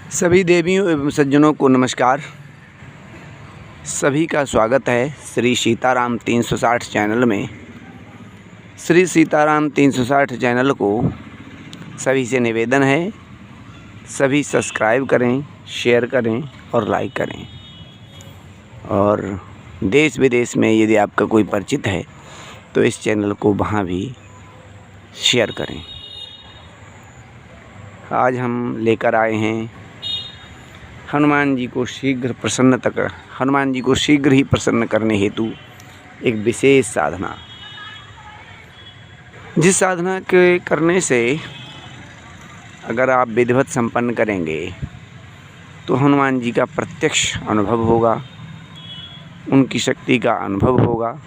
सभी देवियों एवं सज्जनों को नमस्कार। सभी का स्वागत है श्री सीताराम 360 चैनल में। श्री सीताराम 360 चैनल को सभी से निवेदन है, सभी सब्सक्राइब करें, शेयर करें और लाइक करें। और देश विदेश में यदि आपका कोई परिचित है तो इस चैनल को वहाँ भी शेयर करें। आज हम लेकर आए हैं हनुमान जी को शीघ्र ही प्रसन्न करने हेतु एक विशेष साधना, जिस साधना के करने से अगर आप विधिवत संपन्न करेंगे तो हनुमान जी का प्रत्यक्ष अनुभव होगा, उनकी शक्ति का अनुभव होगा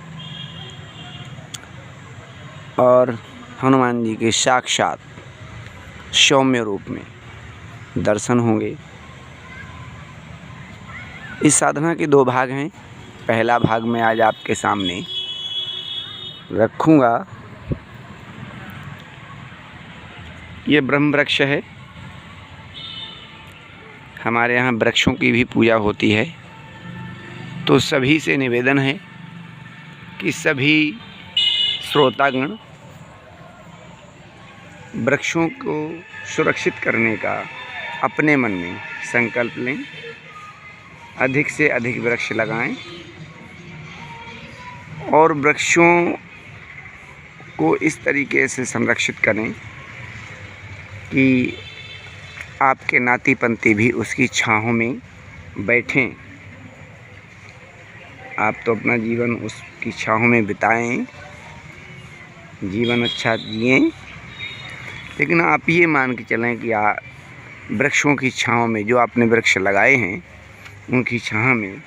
और हनुमान जी के साक्षात सौम्य रूप में दर्शन होंगे। इस साधना के दो भाग हैं। पहला भाग मैं आज आपके सामने रखूँगा। ये ब्रह्म वृक्ष है। हमारे यहाँ वृक्षों की भी पूजा होती है, तो सभी से निवेदन है कि सभी श्रोतागण वृक्षों को सुरक्षित करने का अपने मन में संकल्प लें, अधिक से अधिक वृक्ष लगाएं और वृक्षों को इस तरीके से संरक्षित करें कि आपके नाती पंती भी उसकी छाहों में बैठें। आप तो अपना जीवन उसकी छाहों में बिताएं, जीवन अच्छा जिएं, लेकिन आप ये मान के चलें कि वृक्षों की छाहों में जो आपने वृक्ष लगाए हैं उनकी छाह में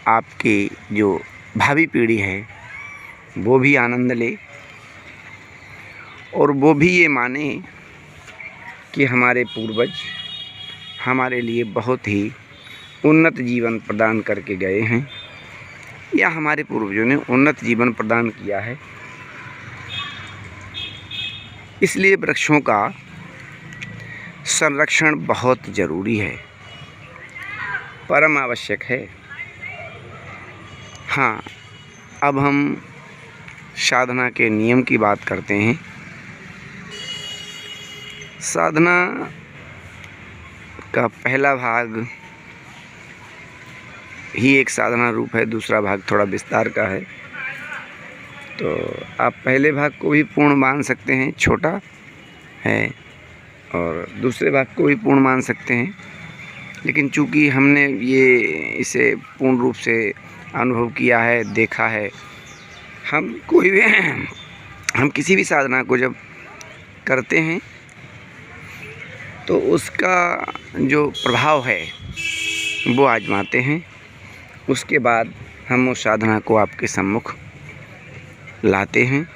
आपकी जो भावी पीढ़ी है वो भी आनंद ले और वो भी ये माने कि हमारे पूर्वज हमारे लिए बहुत ही उन्नत जीवन प्रदान करके गए हैं, या हमारे पूर्वजों ने उन्नत जीवन प्रदान किया है। इसलिए वृक्षों का संरक्षण बहुत ज़रूरी है, परम आवश्यक है। हाँ, अब हम साधना के नियम की बात करते हैं। साधना का पहला भाग ही एक साधना रूप है, दूसरा भाग थोड़ा विस्तार का है। तो आप पहले भाग को भी पूर्ण मान सकते हैं, छोटा है, और दूसरे भाग को भी पूर्ण मान सकते हैं, लेकिन चूँकि हमने इसे पूर्ण रूप से अनुभव किया है, देखा है, हम किसी भी साधना को जब करते हैं तो उसका जो प्रभाव है वो आजमाते हैं। उसके बाद हम उस साधना को आपके सम्मुख लाते हैं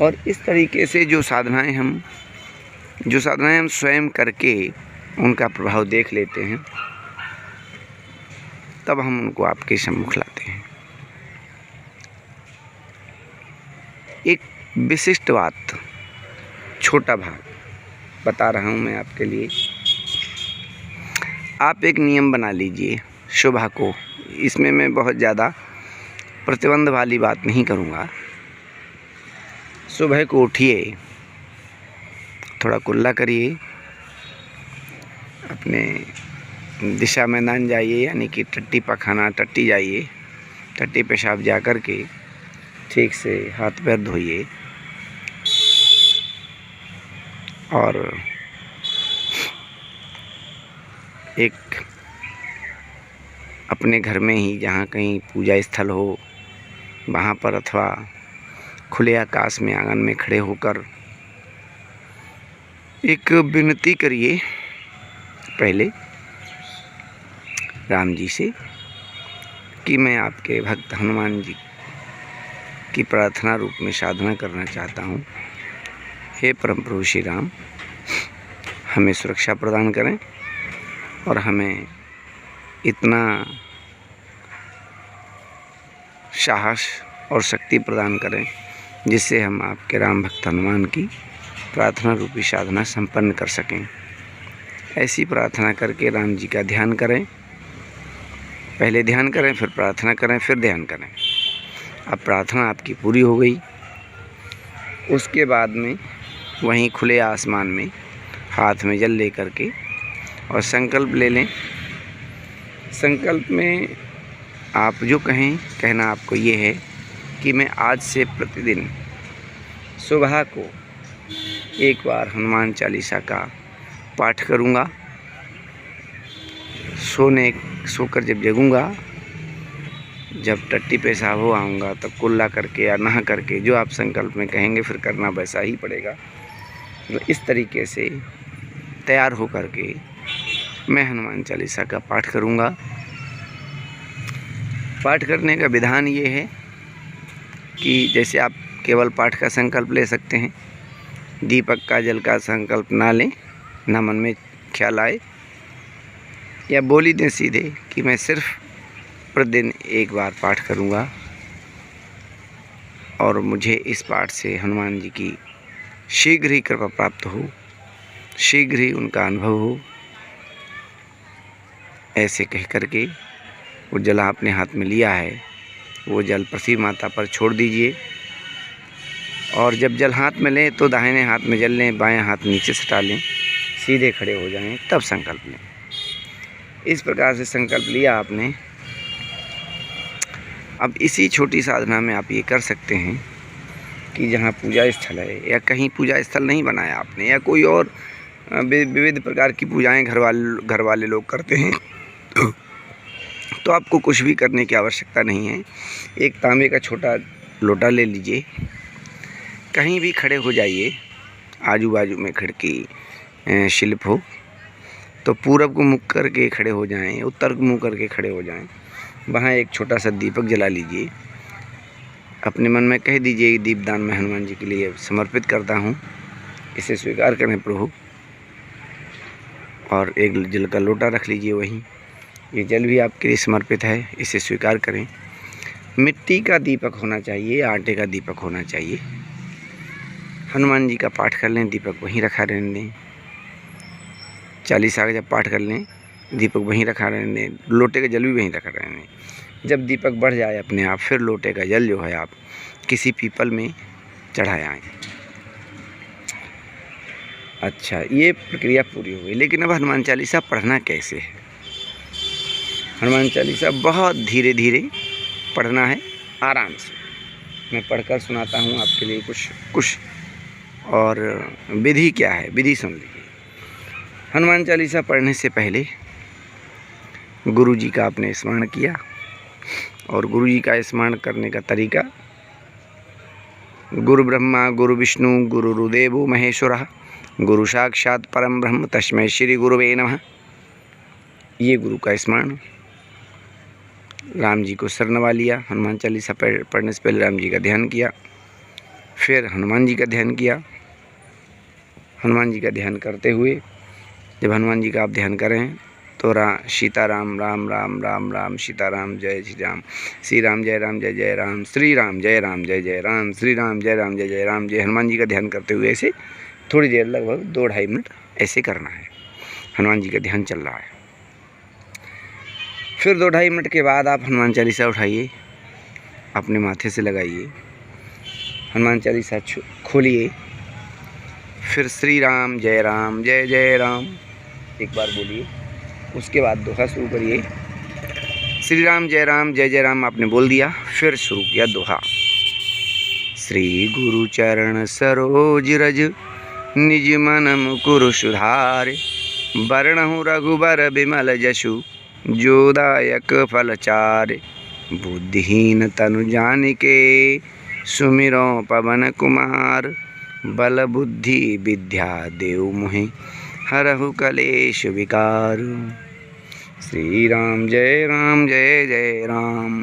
और इस तरीके से जो साधनाएं हम स्वयं करके उनका प्रभाव देख लेते हैं, तब हम उनको आपके सम्मुख लाते हैं। एक विशिष्ट बात, छोटा भाग बता रहा हूँ मैं आपके लिए। आप एक नियम बना लीजिए सुबह को। इसमें मैं बहुत ज़्यादा प्रतिबंध वाली बात नहीं करूँगा। सुबह को उठिए, थोड़ा कुल्ला करिए, अपने दिशा मैदान जाइए, यानी कि टट्टी जाइए, टट्टी पेशाब जा कर के ठीक से हाथ पैर धोइए और एक अपने घर में ही जहाँ कहीं पूजा स्थल हो वहाँ पर अथवा खुले आकाश में आंगन में खड़े होकर एक विनती करिए पहले राम जी से कि मैं आपके भक्त हनुमान जी की प्रार्थना रूप में साधना करना चाहता हूँ। हे परम प्रभु श्री राम, हमें सुरक्षा प्रदान करें और हमें इतना साहस और शक्ति प्रदान करें जिससे हम आपके राम भक्त हनुमान की प्रार्थना रूपी साधना संपन्न कर सकें। ऐसी प्रार्थना करके राम जी का ध्यान करें। पहले ध्यान करें, फिर प्रार्थना करें, फिर ध्यान करें। अब प्रार्थना आपकी पूरी हो गई। उसके बाद में वहीं खुले आसमान में हाथ में जल ले करके और संकल्प ले लें। संकल्प में आप जो कहें, कहना आपको ये है कि मैं आज से प्रतिदिन सुबह को एक बार हनुमान चालीसा का पाठ करूँगा। सोकर जब जगूँगा, जब टट्टी पेशाब हो आऊँगा तब कुल्ला करके या नहा करके जो आप संकल्प में कहेंगे फिर करना वैसा ही पड़ेगा। तो इस तरीके से तैयार हो करके मैं हनुमान चालीसा का पाठ करूँगा। पाठ करने का विधान ये है कि जैसे आप केवल पाठ का संकल्प ले सकते हैं, दीपक का जल का संकल्प ना लें, ना मन में ख्याल आए, या बोली दें सीधे कि मैं सिर्फ प्रतिदिन एक बार पाठ करूँगा और मुझे इस पाठ से हनुमान जी की शीघ्र ही कृपा प्राप्त हो, शीघ्र ही उनका अनुभव हो। ऐसे कह करके वो जल आपने हाथ में लिया है, वो जल पृथ्वी माता पर छोड़ दीजिए। और जब जल हाथ में लें तो दाहिने हाथ में जल लें, बाएं हाथ नीचे सटा लें, सीधे खड़े हो जाएं, तब संकल्प लें। इस प्रकार से संकल्प लिया आपने। अब इसी छोटी साधना में आप ये कर सकते हैं कि जहाँ पूजा स्थल है या कहीं पूजा स्थल नहीं बनाया आपने, या कोई और विविध प्रकार की पूजाएं घर वाले लोग करते हैं, तो आपको कुछ भी करने की आवश्यकता नहीं है। एक तांबे का छोटा लोटा ले लीजिए, कहीं भी खड़े हो जाइए, आजू बाजू में खिड़की शिल्प हो तो पूरब को मुख करके खड़े हो जाएं, उत्तर को मुँह करके खड़े हो जाएं। वहाँ एक छोटा सा दीपक जला लीजिए। अपने मन में कह दीजिए, दीपदान मैं हनुमान जी के लिए समर्पित करता हूँ, इसे स्वीकार करें प्रभु। और एक जल का लोटा रख लीजिए वहीं, ये जल भी आपके लिए समर्पित है, इसे स्वीकार करें। मिट्टी का दीपक होना चाहिए, आटे का दीपक होना चाहिए। हनुमान जी का पाठ कर लें, दीपक वहीं रखा रहने दें। चालीसा का जब पाठ कर लें, दीपक वहीं रखा रहने दें, लोटे का जल भी वहीं रखा रहने दें। जब दीपक बढ़ जाए अपने आप, फिर लोटे का जल जो है आप किसी पीपल में चढ़ाए आएँ। अच्छा, ये प्रक्रिया पूरी हो गई। लेकिन अब हनुमान चालीसा पढ़ना कैसे है? हनुमान चालीसा बहुत धीरे धीरे पढ़ना है, आराम से। मैं पढ़कर सुनाता हूँ आपके लिए कुछ। और विधि क्या है, विधि सुन लीजिए। हनुमान चालीसा पढ़ने से पहले गुरु जी का आपने स्मरण किया, और गुरु जी का स्मरण करने का तरीका, गुरु ब्रह्मा गुरु विष्णु गुरुर्देवो महेश्वरः गुरु साक्षात् परम ब्रह्म तस्मै श्री गुरुवे नमः। ये गुरु का स्मरण। राम जी को सिर नवा लिया। हनुमान चालीसा पढ़ने से पहले राम जी का ध्यान किया, फिर हनुमान जी का ध्यान किया। हनुमान जी का ध्यान करते हुए जब हनुमान जी का आप ध्यान करें तो सीताराम राम राम राम राम, सीताराम जय श्री राम, श्री राम जय राम जय जय राम, श्री राम जय जय राम, श्री राम जय जय राम जय। हनुमान जी का ध्यान करते हुए ऐसे थोड़ी देर, लगभग 2-2.5 मिनट ऐसे करना है। हनुमान जी का ध्यान चल रहा है। फिर 2-2.5 मिनट के बाद आप हनुमान चालीसा उठाइए, अपने माथे से लगाइए, हनुमान चालीसा खोलिए, फिर श्री राम जय जय राम एक बार बोलिए। उसके बाद दोहा शुरू करिए। श्री राम जय राम आपने बोल दिया, फिर शुरू किया दोहा। श्री गुरु चरण सरोज रज निज मन मुकुर सुधारे, वरणहु रघुबर बिमल जसु जोदायक फल चारे। बुद्धिहीन तनु जानिके सुमिरो पवन कुमार, बल बुद्धि विद्या देव मोहि हरहु कलेश विकार। श्री राम जय जय राम।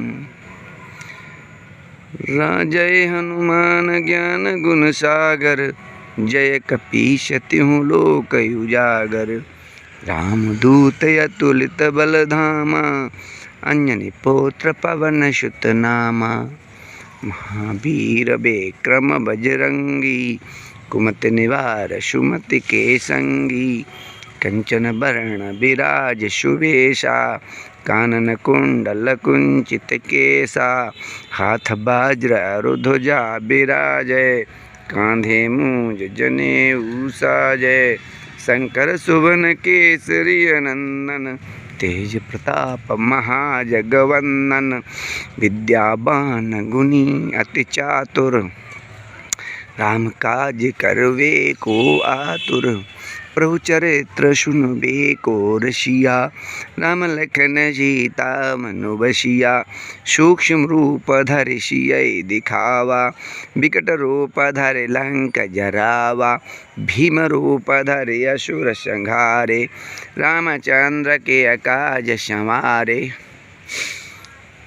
जय हनुमान ज्ञान गुण सागर, जय कपीश तिहुँ लोक उजागर। रामदूत अतुलित बल धामा, अंजनी पुत्र पवन सुत नामा। महावीर विक्रम बजरंगी, कुमति निवार सुमति के संगी, कंचन वर्ण विराज सुवेशा, कानन कुंडल कुंचित केसा, हाथ वज्र अरुध्वजा विराजय, कांधे मूंज जनेऊ साजय, शंकर सुवन केसरी नंदन, तेज प्रताप महाजगवंदन, विद्यावान गुणी अति चातुर, राम काज करवे को आतुर, प्रभु चरित्र सुनबे को रसिया, राम लखन सीता मनु बसिया, सूक्ष्म रूप धरि सियहि दिखावा, विकट रूप धरि लंक जरावा, भीम रूप धरि असुर संहारे, रामचंद्र के अकाज संवारे,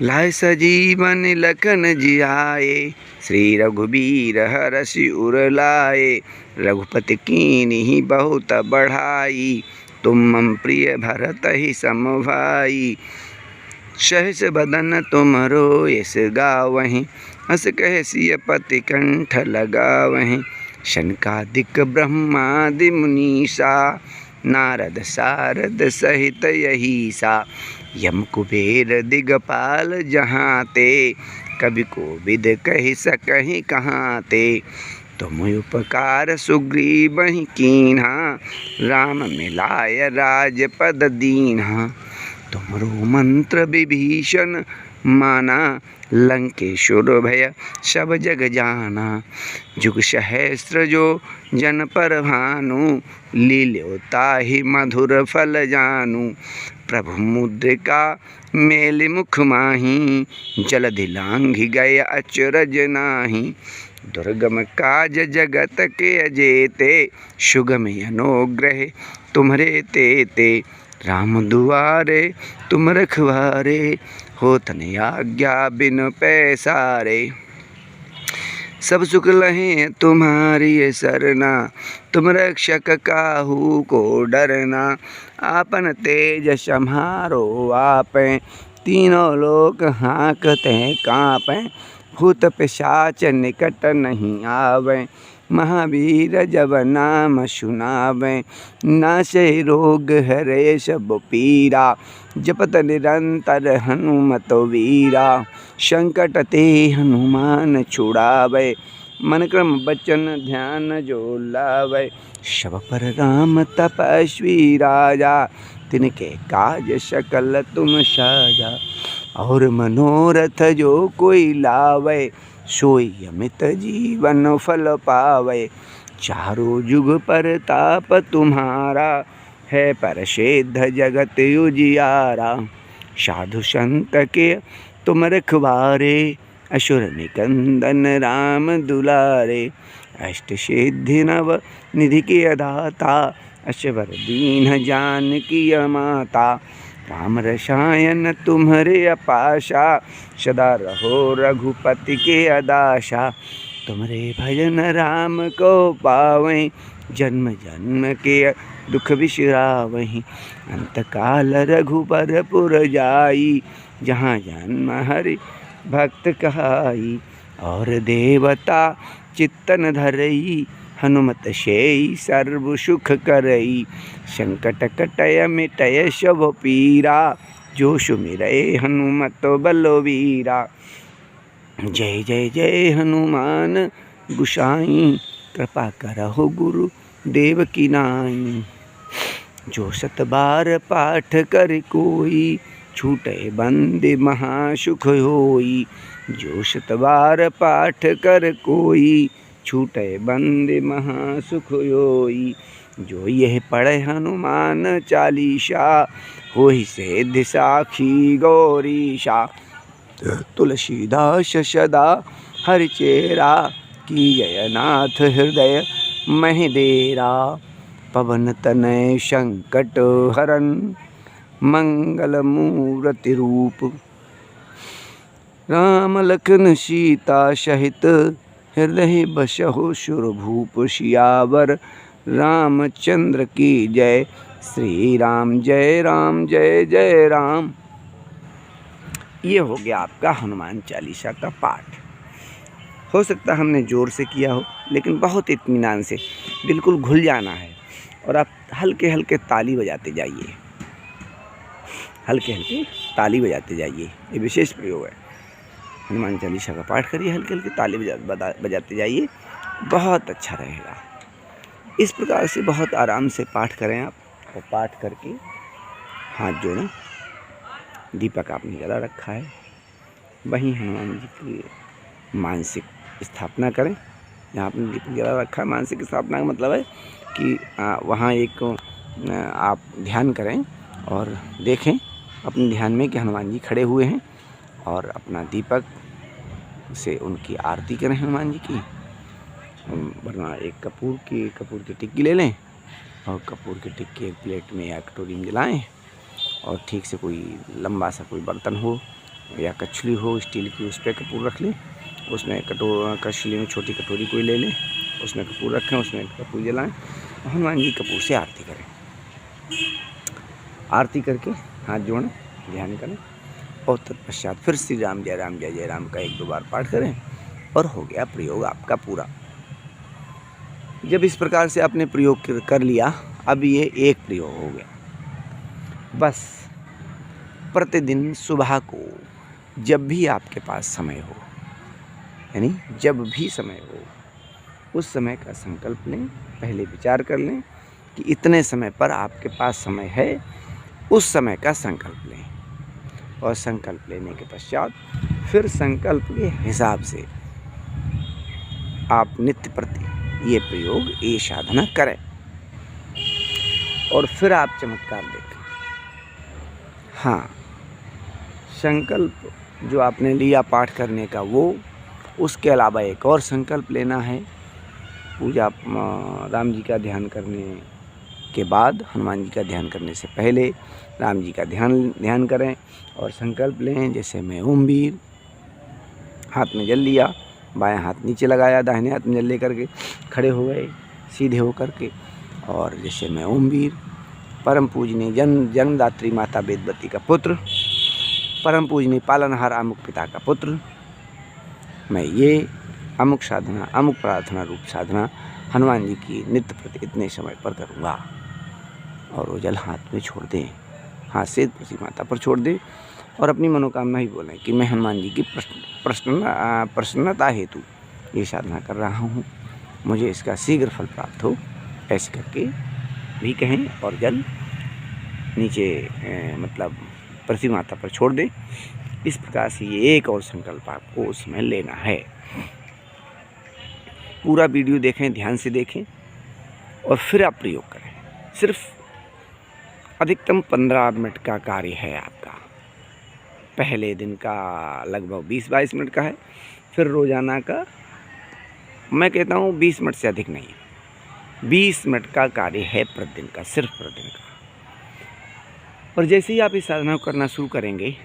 लाए सजीवन लखन जियाए, श्री रघुबीर हरषि उर लाए, रघुपति कीन्ही बहुत बढ़ाई, तुम मम प्रिय भरत ही सम भाई, सहस बदन तुमरो यस गावहीं, अस कह सिय पति कंठ लगावहीं, शनकादिक ब्रह्मादि मुनीसा, नारद सारद सहित यहीसा, यम कुबेर दिगपाल जहाँ ते, कवि कोविद कहि सकहि कहाँ ते, तुम उपकार सुग्रीवहि कीन्हा, राम मिलाय राजपद दीन्हा, तुमरो मंत्र विभीषण माना, लंकेश्वर भय सब जग जाना, जुग सहस्र जो जन पर भानु, लील्यो ताहि मधुर फल जानू, प्रभु मुद्रिका मेलि मुख माही, जलधि लांघि गए अचरज नाही, दुर्गम काज जगत के अजेते, सुगम अनुग्रह तुम्हरे तेते, राम दुआरे तुम रखवारे, होत न आज्ञा बिनु पैसारे, सब सुख लहे तुम्हारी सरना, तुम रक्षक काहू को डरना, आपन तेज सम्हारो आपै, तीनों लोक हाँकते काँपै, भूत पिशाच निकट नहीं आवे, महावीर जब नाम सुनावे, नाशे रोग हरे सब पीरा, जपत निरंतर हनुमत वीरा, संकट ते हनुमान छुड़ावे, मन क्रम बचन ध्यान जो लावे, सब पर राम तपस्वी राजा, तिनके काज सकल तुम साजा, और मनोरथ जो कोई लावे, सोई अमित जीवन फल पावे, चारों जुग पर ताप तुम्हारा, है प्रसिद्ध जगत उजियारा, साधु संत के तुम रखवारे, असुर निकंदन राम दुलारे, अष्ट सिद्धि नव निधि के दाता, असवर दीन जानकी माता, राम रसायन तुम्हारे अपाशा, सदा रहो रघुपति के अदाशा, तुम्हारे भजन राम को पावें, जन्म जन्म के दुख बिसरावहीं, अंतकाल रघुबर पुर जाई, जहाँ जन्म हरि भक्त कहाई, और देवता चित्तन धरई, हनुमत सेई सर्व सुख करई, संकट कटय मिटय सब पीरा, जो सुमिरै हनुमत बलवीरा, जय जय जय हनुमान गुसाई, कृपा करहु गुरु देव की नाई, जो सत बार पाठ कर कोई, छूटे बंदे महासुख होई, जो सत बार पाठ कर कोई, छूटे बंदे महासुख होई, जो यह पढ़े हनुमान चालीसा, होई सिद्धि साखी गौरीशा, तुलसीदास सदा हरिचेरा, की जयनाथ हृदय महि डेरा, पवन तनय संकट हरन, मंगल मूर्ति रूप, राम लखन सीता सहित, हृदय बसहु सुरभूप, सियावर रामचंद्र की जय, श्री राम जय राम जय जय राम। ये हो गया आपका हनुमान चालीसा का पाठ। हो सकता है हमने ज़ोर से किया हो, लेकिन बहुत इत्मीनान से बिल्कुल घुल जाना है। और आप हल्के हल्के ताली बजाते जाइए, हल्के हल्के ताली बजाते जाइए। ये विशेष प्रयोग है। हनुमान चालीसा का पाठ करिए, हल्के हल्के ताली बजाते जाइए, बहुत अच्छा रहेगा। इस प्रकार से बहुत आराम से पाठ करें आप। और पाठ करके हाथ जोड़ें, दीपक आपने जला रखा है, वहीं हनुमान जी की मानसिक स्थापना करें। जहाँ आपने दीपक जला रखा है, मानसिक स्थापना का मतलब है कि वहाँ एक आप ध्यान करें और देखें अपने ध्यान में कि हनुमान जी खड़े हुए हैं, और अपना दीपक से उनकी आरती करें हनुमान जी की। वरना एक कपूर की टिक्की ले लें, और कपूर की टिक्की एक प्लेट में या कटोरी में जलाएं, और ठीक से कोई लंबा सा कोई बर्तन हो या कछली हो स्टील की, उस पर कपूर रख लें। उसमें कछली में छोटी कटोरी कोई ले लें, उसमें कपूर रखें, उसमें कपूर जलाएं, हनुमान जी कपूर से आरती करें। आरती करके हाथ जोड़ें, ध्यान करें, और तत्पश्चात फिर श्री राम जय राम जय जय राम का 1-2 बार पाठ करें, और हो गया प्रयोग आपका पूरा। जब इस प्रकार से आपने प्रयोग कर लिया, अब ये एक प्रयोग हो गया। बस प्रतिदिन सुबह को जब भी आपके पास समय हो, यानी जब भी समय हो, उस समय का संकल्प लें। पहले विचार कर लें कि इतने समय पर आपके पास समय है, उस समय का संकल्प लें। और संकल्प लेने के पश्चात फिर संकल्प के हिसाब से आप नित्य प्रति ये प्रयोग, ये साधना करें, और फिर आप चमत्कार देखें। हाँ, संकल्प जो आपने लिया पाठ करने का, वो उसके अलावा एक और संकल्प लेना है। पूजा राम जी का ध्यान करने के बाद, हनुमान जी का ध्यान करने से पहले राम जी का ध्यान करें और संकल्प लें। जैसे मैं ओम वीर, हाथ में जल लिया, बायां हाथ नीचे लगाया, दाहिने हाथ में जल ले करके खड़े हो गए सीधे हो करके। और जैसे मैं ओम वीर, परम पूजनीय जन्मदात्री माता वेदवती का पुत्र, परम पूजनीय पालनहार अमुक पिता का पुत्र, मैं ये अमुक साधना, अमुक प्रार्थना रूप साधना हनुमान जी की नित्य प्रति इतने समय पर करूँगा। और वो जल हाथ में छोड़ दें, हाथ से तुलसी माता पर छोड़ दें, और अपनी मनोकामना ही बोलें कि मैं हनुमान जी की प्रसन्नता हेतु ये साधना कर रहा हूँ, मुझे इसका शीघ्र फल प्राप्त हो। ऐसे करके भी कहें, और जल नीचे मतलब पृथ्वी माता पर छोड़ दें। इस प्रकार से ये एक और संकल्प आपको उसमें लेना है। पूरा वीडियो देखें, ध्यान से देखें, और फिर आप प्रयोग करें। सिर्फ अधिकतम 15 मिनट का कार्य है आपका। पहले दिन का लगभग 20-22 मिनट का है, फिर रोज़ाना का मैं कहता हूँ 20 मिनट से अधिक नहीं, 20 मिनट का कार्य है प्रतिदिन का, सिर्फ प्रतिदिन का। और जैसे ही आप इस साधना को करना शुरू करेंगे,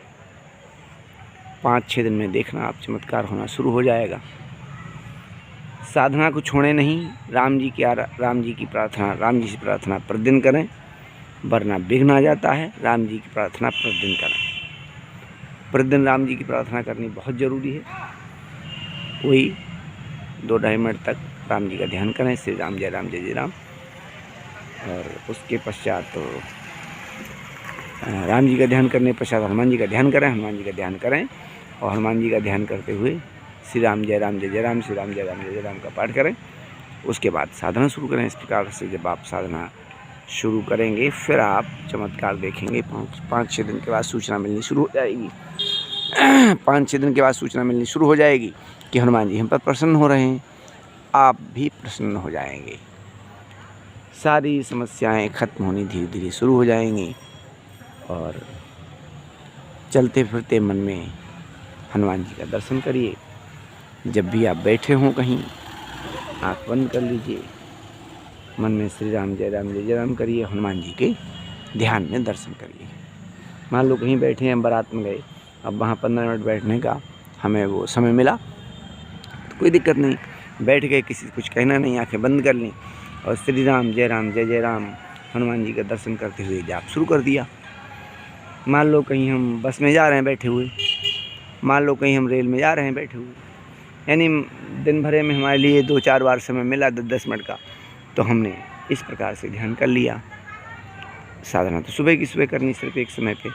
5-6 दिन में देखना आप चमत्कार होना शुरू हो जाएगा। साधना को छोड़ें नहीं, राम जी की प्रार्थना, राम जी से प्रार्थना प्रतिदिन करें, वरना विघ्न आ जाता है। राम जी की प्रार्थना प्रतिदिन करें, प्रतिदिन राम जी की प्रार्थना करनी बहुत ज़रूरी है। वही 2-2.5 मिनट तक राम जी का ध्यान करें, श्री राम जय जय राम। और उसके पश्चात तो राम जी का ध्यान करने पश्चात हनुमान जी का ध्यान करें, हनुमान जी का ध्यान करें, और हनुमान जी का ध्यान करते हुए श्री राम जय जय राम, श्री राम जय जय राम का पाठ करें। उसके बाद साधना शुरू करें। इस प्रकार से जब आप साधना शुरू करेंगे, फिर आप चमत्कार देखेंगे। 5-6 दिन के बाद सूचना मिलनी शुरू हो जाएगी। 5-6 दिन के बाद सूचना मिलनी शुरू हो जाएगी कि हनुमान जी हम पर प्रसन्न हो रहे हैं। आप भी प्रसन्न हो जाएंगे, सारी समस्याएं खत्म होनी धीरे धीरे शुरू हो जाएंगी, और चलते फिरते मन में हनुमान जी का दर्शन करिए। जब भी आप बैठे हों कहीं, आँख बंद कर लीजिए, मन में श्री राम जय जय राम करिए, हनुमान जी के ध्यान में दर्शन करिए। मान लो कहीं बैठे हैं, बारात में गए, अब वहाँ 15 मिनट बैठने का हमें वो समय मिला, तो कोई दिक्कत नहीं, बैठ गए, किसी से कुछ कहना नहीं, आंखें बंद कर लीं, और श्री राम जय जय राम हनुमान जी का दर्शन करते हुए जाप शुरू कर दिया। मान लो कहीं हम बस में जा रहे हैं बैठे हुए, मान लो कहीं हम रेल में जा रहे हैं बैठे हुए, यानी दिन भर में हमारे लिए 2-4 बार समय मिला 10-10 मिनट का, तो हमने इस प्रकार से ध्यान कर लिया। साधना तो सुबह की सुबह करनी सिर्फ एक समय पे।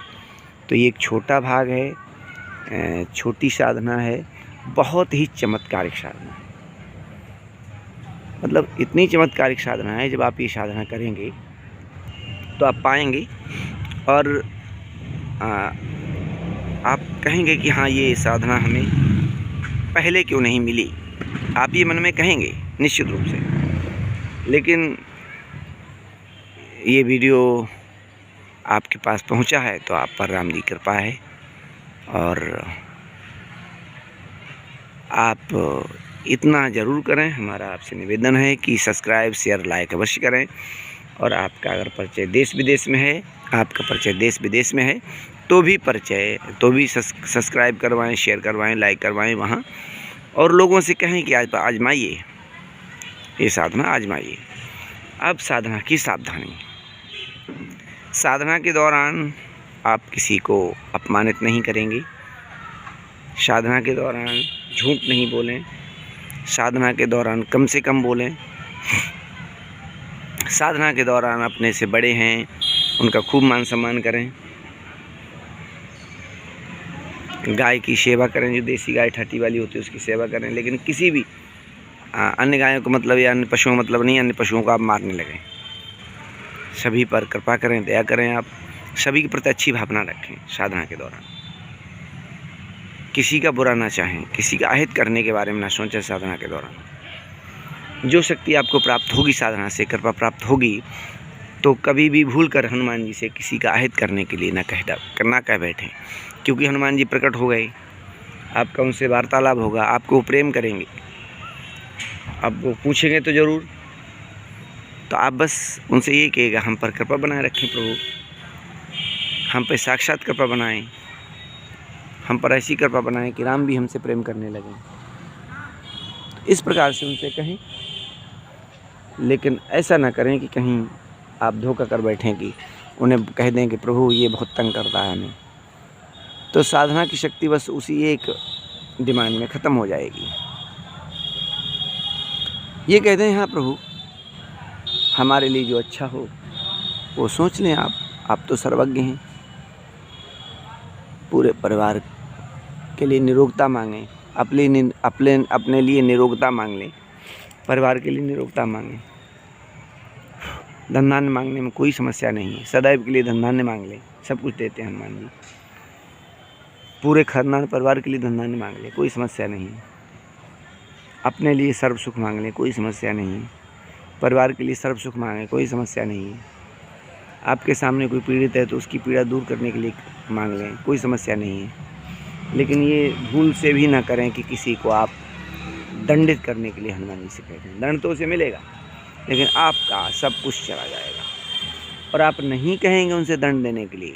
तो ये एक छोटा भाग है, छोटी साधना है, बहुत ही चमत्कारिक साधना है। मतलब इतनी चमत्कारिक साधना है, जब आप ये साधना करेंगे तो आप पाएंगे और आप कहेंगे कि हाँ, ये साधना हमें पहले क्यों नहीं मिली। आप ये मन में कहेंगे निश्चित रूप से। लेकिन ये वीडियो आपके पास पहुंचा है तो आप पर राम जी की कृपा है, और आप इतना ज़रूर करें, हमारा आपसे निवेदन है कि सब्सक्राइब शेयर लाइक अवश्य करें। और आपका अगर परिचय देश विदेश में है, आपका परिचय देश विदेश में है, तो भी सब्सक्राइब करवाएं, शेयर करवाएं, लाइक करवाएं वहाँ, और लोगों से कहें कि आजमाइए ये साधना, आजमाइए। अब साधना की सावधानी। साधना के दौरान आप किसी को अपमानित नहीं करेंगे, साधना के दौरान झूठ नहीं बोलें, साधना के दौरान कम से कम बोलें, साधना के दौरान अपने से बड़े हैं उनका खूब मान सम्मान करें, गाय की सेवा करें, जो देसी गाय ठट्टी वाली होती है उसकी सेवा करें। लेकिन किसी भी अन्य गायों को मतलब या अन्य पशुओं मतलब नहीं, अन्य पशुओं को आप मारने लगें। सभी पर कृपा करें, दया करें, आप सभी के प्रति अच्छी भावना रखें। साधना के दौरान किसी का बुरा ना चाहें, किसी का अहित करने के बारे में ना सोचें। साधना के दौरान जो शक्ति आपको प्राप्त होगी, साधना से कृपा प्राप्त होगी, तो कभी भी भूल कर हनुमान जी से किसी का अहित करने के लिए ना कह बैठें, क्योंकि हनुमान जी प्रकट हो गए, आपका उनसे वार्तालाप होगा, आपको प्रेम करेंगे, अब वो पूछेंगे तो ज़रूर। तो आप बस उनसे ये कहिएगा, हम पर कृपा बनाए रखें प्रभु, हम पे साक्षात कृपा बनाएं, हम पर ऐसी कृपा बनाएं कि राम भी हमसे प्रेम करने लगें। इस प्रकार से उनसे कहें, लेकिन ऐसा ना करें कि कहीं आप धोखा कर बैठें कि उन्हें कह दें कि प्रभु ये बहुत तंग करता है हमें। तो साधना की शक्ति बस उसी एक डिमांड में ख़त्म हो जाएगी। ये कह दें, हाँ प्रभु, हमारे लिए जो अच्छा हो वो सोच लें आप तो सर्वज्ञ हैं। पूरे परिवार के लिए निरोगता मांगें, अपने लिए निरोगता मांग लें, परिवार के लिए निरोगता मांगें। धन धान्य मांगने में कोई समस्या नहीं है, सदैव के लिए धन धान्य मांग लें, सब कुछ देते हैं हनुमान जी। पूरे खानदान परिवार के लिए धन धान्य मांग लें, कोई समस्या नहीं है। अपने लिए सर्व सुख मांग लें, कोई समस्या नहीं है। परिवार के लिए सर्व सुख मांगें, कोई समस्या नहीं है। आपके सामने कोई पीड़ित है तो उसकी पीड़ा दूर करने के लिए मांग लें, कोई समस्या नहीं है। लेकिन ये भूल से भी ना करें कि किसी को आप दंडित करने के लिए हनुमान जी से कहते हैं। दंड तो उसे मिलेगा, लेकिन आपका सब कुछ चला जाएगा। और आप नहीं कहेंगे उनसे दंड देने के लिए।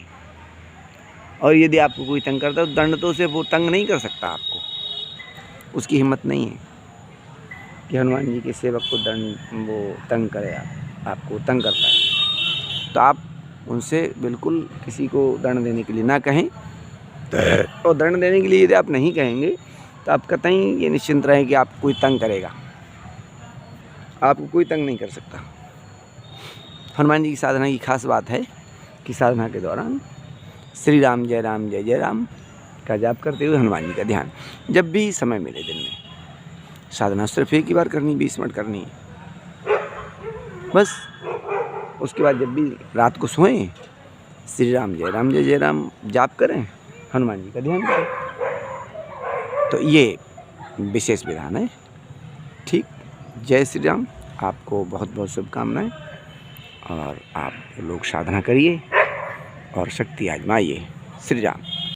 और यदि आपको कोई तंग करता है तो दंड तो उसे वो तंग नहीं कर सकता, आपको उसकी हिम्मत नहीं है कि हनुमान जी के सेवक को वो तंग करे। आपको तंग करता है तो आप उनसे बिल्कुल किसी को दंड देने के लिए ना कहें। और दंड देने के लिए यदि आप नहीं कहेंगे तो आप कतई ये निश्चिंत रहें कि आपको कोई तंग करेगा, आपको कोई तंग नहीं कर सकता। हनुमान जी की साधना की खास बात है कि साधना के दौरान श्री राम जय जय राम का जाप करते हुए हनुमान जी का ध्यान जब भी समय मिले दिन में। साधना सिर्फ एक ही बार करनी, 20 मिनट करनी है बस। उसके बाद जब भी रात को सोएं, श्री राम जय राम जाप करें, हनुमान जी का ध्यान करें। तो ये विशेष विधान है। ठीक, जय श्री राम। आपको बहुत बहुत शुभकामनाएं, और आप लोग साधना करिए और शक्ति आजमाइए। श्री राम।